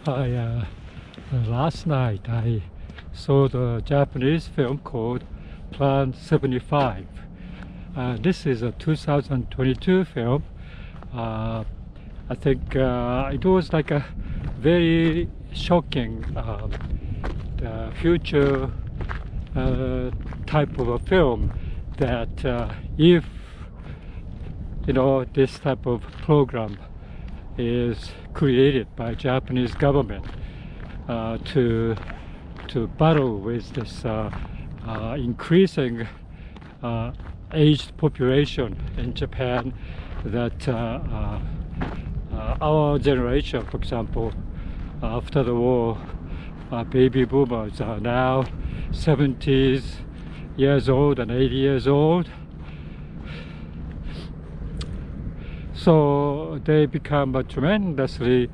Last night I saw the Japanese film called Plan 75. This is a 2022 film. I think it was like a very shocking future type of a film that if this type of program is created by Japanese government to battle with this increasing aged population in Japan, that our generation, for example, after the war, baby boomers are now 70 years old and 80 years old. So they become a tremendously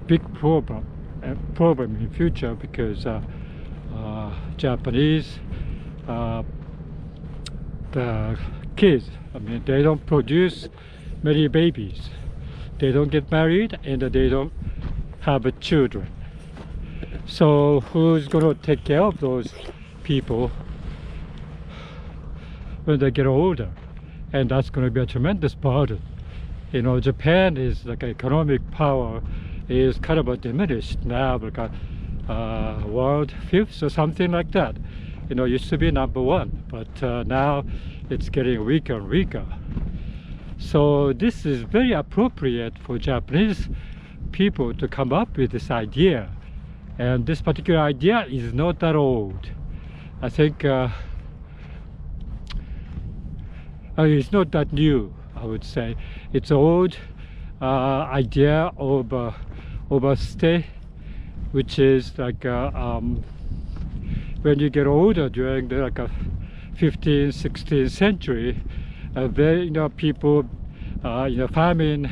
big problem in future, because Japanese the kids, they don't produce many babies, they don't get married, and they don't have children. So who's going to take care of those people when they get older? And that's going to be a tremendous burden. Japan is like economic power is kind of diminished now, like world fifth or something like that. Used to be number one, but now it's getting weaker and weaker. So this is very appropriate for Japanese people to come up with this idea. And this particular idea is not that old. I think it's not that new, I would say. It's old idea of a state, which is like when you get older during the 15th, 16th century, people, famine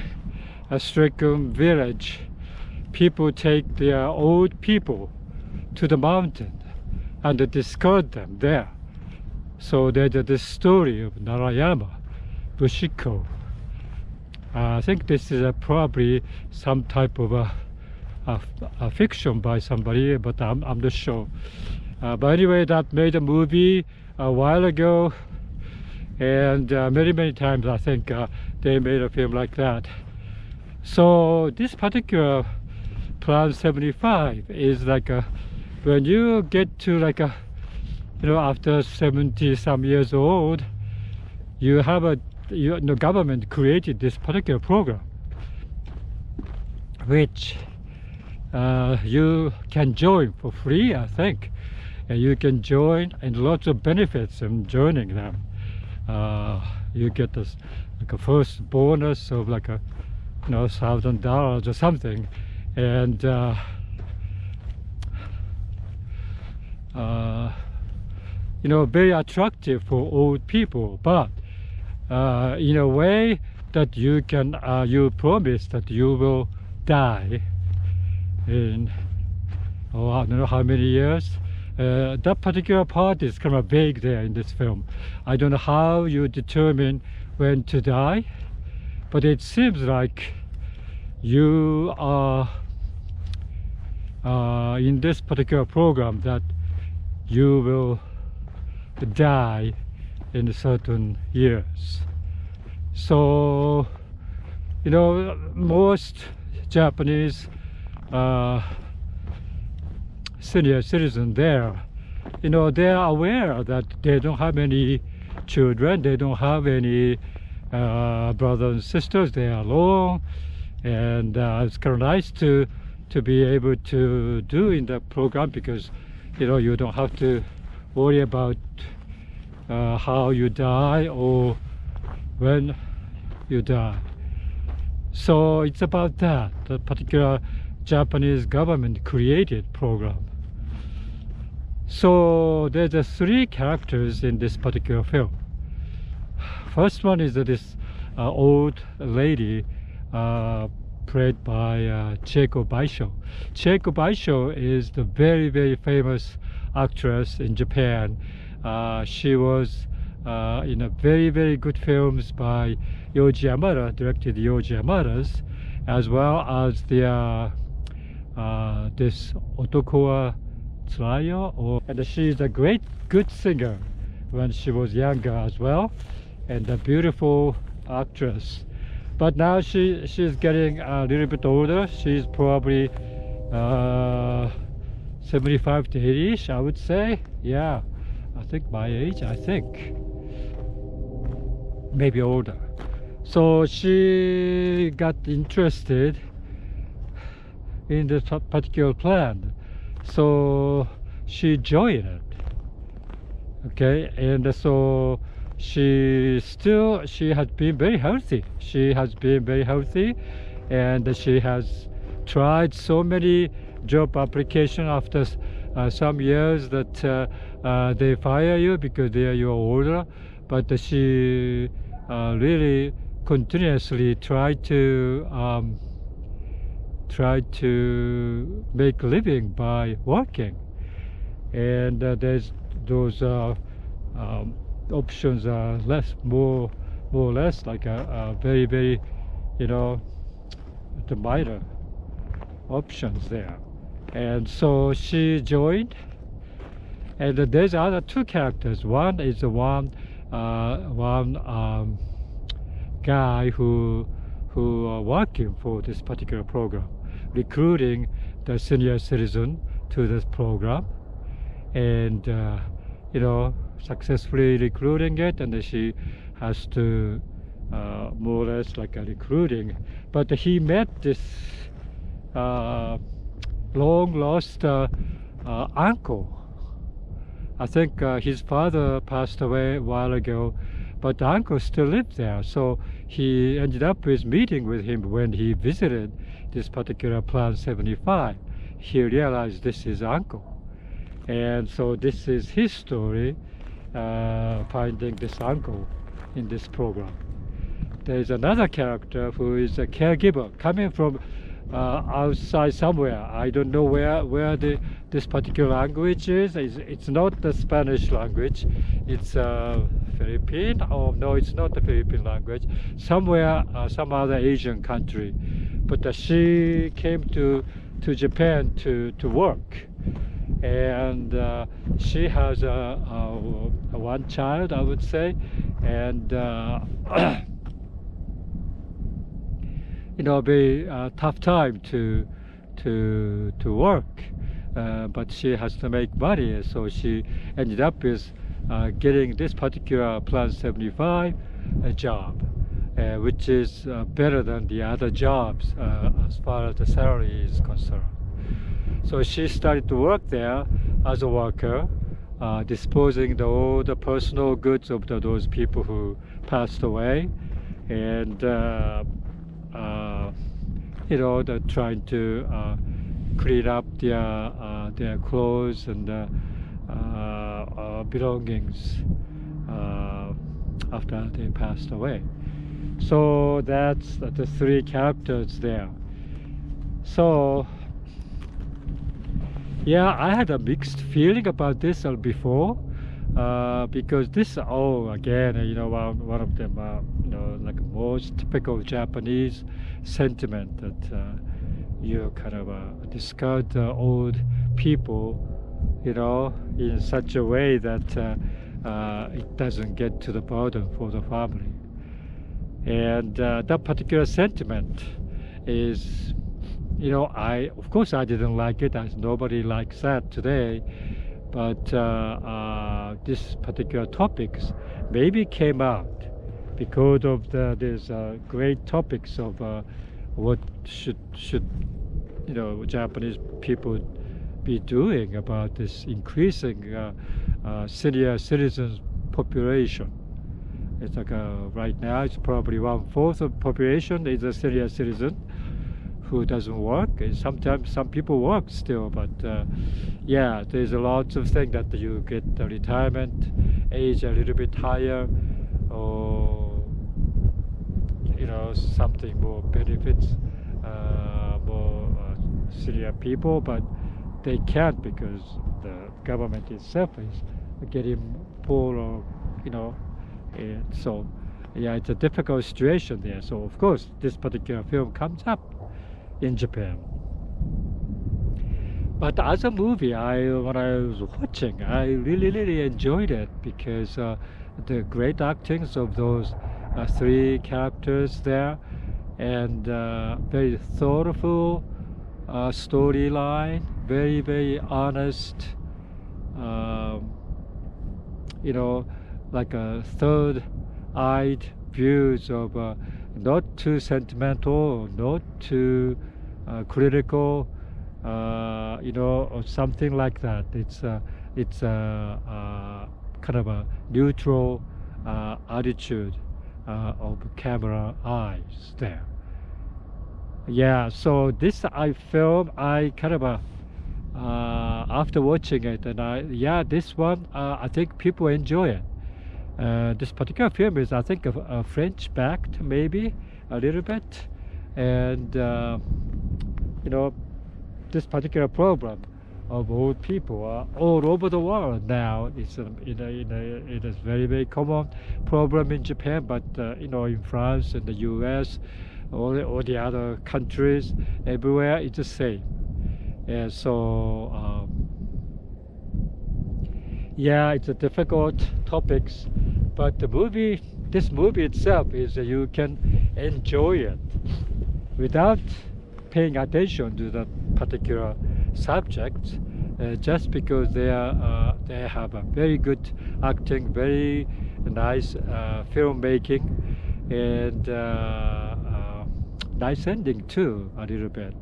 stricken village, people take their old people to the mountain and discard them there. So there's this story of Narayama, Bushiko. I think this is probably some type of a fiction by somebody, but I'm not sure. But anyway, that made a movie a while ago, and many times I think they made a film like that. So this particular Plan 75 is like when you get to after 70 some years old, you have the government created this particular program, which you can join for free, I think, and you can join, and lots of benefits in joining them. You get this a first bonus of $1,000 or something, and very attractive for old people, but in a way that you can you promise that you will die in I don't know how many years. That particular part is kind of vague there in this film. I don't know how you determine when to die, but it seems like you are in this particular program that you will die in certain years. So most Japanese senior citizens there, they are aware that they don't have any children, they don't have any brothers and sisters, they are alone, and it's kind of nice to be able to do in the program, because you don't have to worry about how you die or when you die. So it's about that, the particular Japanese government created program. So there's 3 characters in this particular film. First one is this old lady played by Chieko Baisho. Chieko Baisho is the very famous actress in Japan. She was in a very good films by Yoji Yamada, directed Yoji Yamada's, as well as the this Otokoa Tsunayo, and she's a good singer when she was younger as well, and a beautiful actress. But now she's getting a little bit older. She's probably 75 to 80ish, I would say. Yeah, I think my age, I think. Maybe older. So she got interested in this particular plan. So she joined it. Okay, and so she has been very healthy. She has been very healthy, and she has tried so many job application after some years that they fire you because you're older. But she really continuously tried to make a living by working, and there's those options are more or less like a very, very, the minor options there. And so she joined, and there's other two characters. One is one guy who working for this particular program, recruiting the senior citizen to this program, and successfully recruiting it, and she has to more or less like a recruiting. But he met this long lost uncle. I think his father passed away a while ago, but the uncle still lived there. So he ended up with meeting with him when he visited this particular Plan 75. He realized this is uncle. And so this is his story, finding this uncle in this program. There's another character who is a caregiver coming from outside somewhere. I don't know where this particular language is. It's not the Spanish language. It's Philippine. Oh no, it's not the Philippine language. Somewhere, some other Asian country. But she came to Japan to work. And she has one child, I would say, and very tough time to work, but she has to make money. So she ended up with getting this particular Plan 75 job, which is better than the other jobs as far as the salary is concerned. So she started to work there as a worker, disposing all the personal goods of those people who passed away, and trying to clean up their clothes and belongings after they passed away. So that's the three characters there. So yeah, I had a mixed feeling about this before, because this, again, one of them, like most typical Japanese sentiment that you kind of discard the old people, in such a way that it doesn't get to the burden for the family. And that particular sentiment is, of course I didn't like it, as nobody likes that today, but this particular topics maybe came out because of these great topics of what should Japanese people be doing about this increasing senior citizens population. It's like right now it's probably 1/4 of population is a senior citizen who doesn't work. Sometimes some people work still, but yeah, there's a lot of things that you get the retirement age a little bit higher, or something more benefits more senior people, but they can't because the government itself is getting poorer, and so yeah, it's a difficult situation there. So of course this particular film comes up in Japan. But as a movie, when I was watching, I really enjoyed it because the great actings of those three characters there, and very thoughtful storyline, very honest. Um, you know, like a third-eyed views of not too sentimental, not too critical, or something like that. It's kind of a neutral attitude of camera eyes there. Yeah, so this I film I kind of after watching it, and this one I think people enjoy it. This particular film is, I think, a French backed, maybe a little bit, and you know, this particular problem of old people all over the world now. It is very common problem in Japan, but in France and the U.S., all the other countries, everywhere it's the same. And so yeah, it's a difficult topics, but this movie itself is you can enjoy it without paying attention to that particular subject, just because they have a very good acting, very nice filmmaking, and nice ending too, a little bit.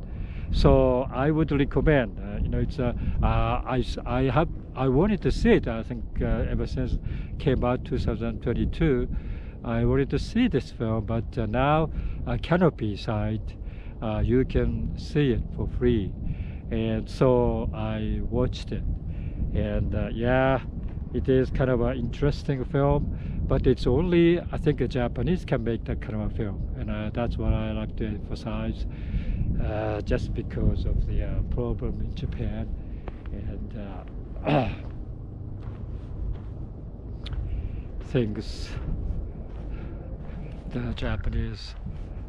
So I would recommend. I wanted to see it. I think ever since came out 2022, I wanted to see this film. But now, Canopy site, you can see it for free, and so I watched it. And yeah, it is kind of an interesting film. But it's only, I think, the Japanese can make that kind of a film, and that's what I like to emphasize. Just because of the problem in Japan, and things the Japanese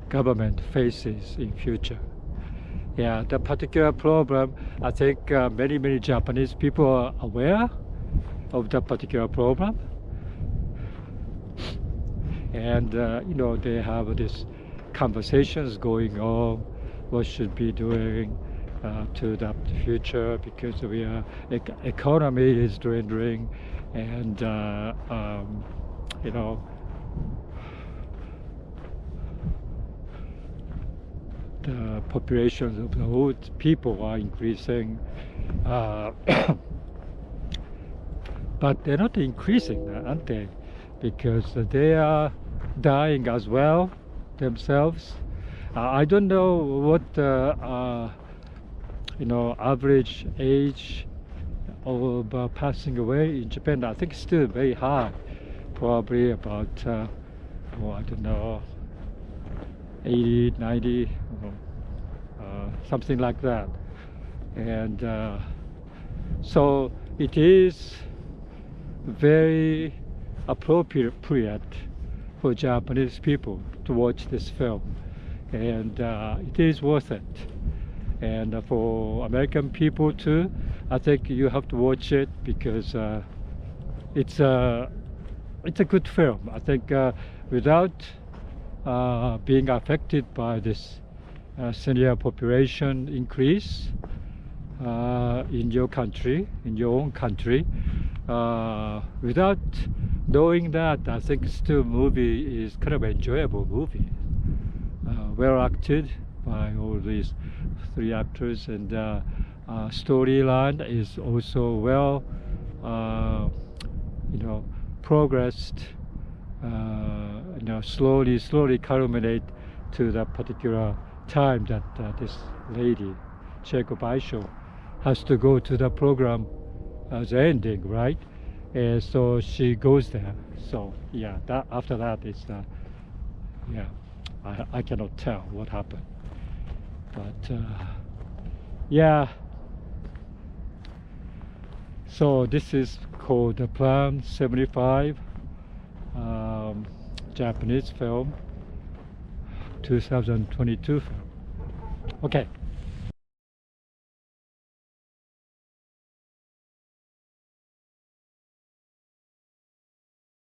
government faces in future. Yeah, the particular problem, I think many Japanese people are aware of that particular problem, and they have these conversations going on. What should be doing to adapt the future, because the economy is dwindling, and the populations of the old people are increasing, but they're not increasing, aren't they? Because they are dying as well themselves. I don't know what average age of passing away in Japan. I think it's still very high, probably about I don't know, 80, 90, something like that. And so it is very appropriate for Japanese people to watch this film, and it is worth it. And for American people too, I think you have to watch it, because it's a good film. I think without being affected by this senior population increase in your country, in your own country, without knowing that, I think still movie is kind of enjoyable movie, well acted by all these three actors, and storyline is also well progressed, slowly culminate to that particular time that this lady Cheiko Baisho has to go to the program as ending, right? And so she goes there. So yeah, that after that is yeah, I cannot tell what happened, but yeah. So this is called the Plan 75, Japanese film, 2022 film. Okay.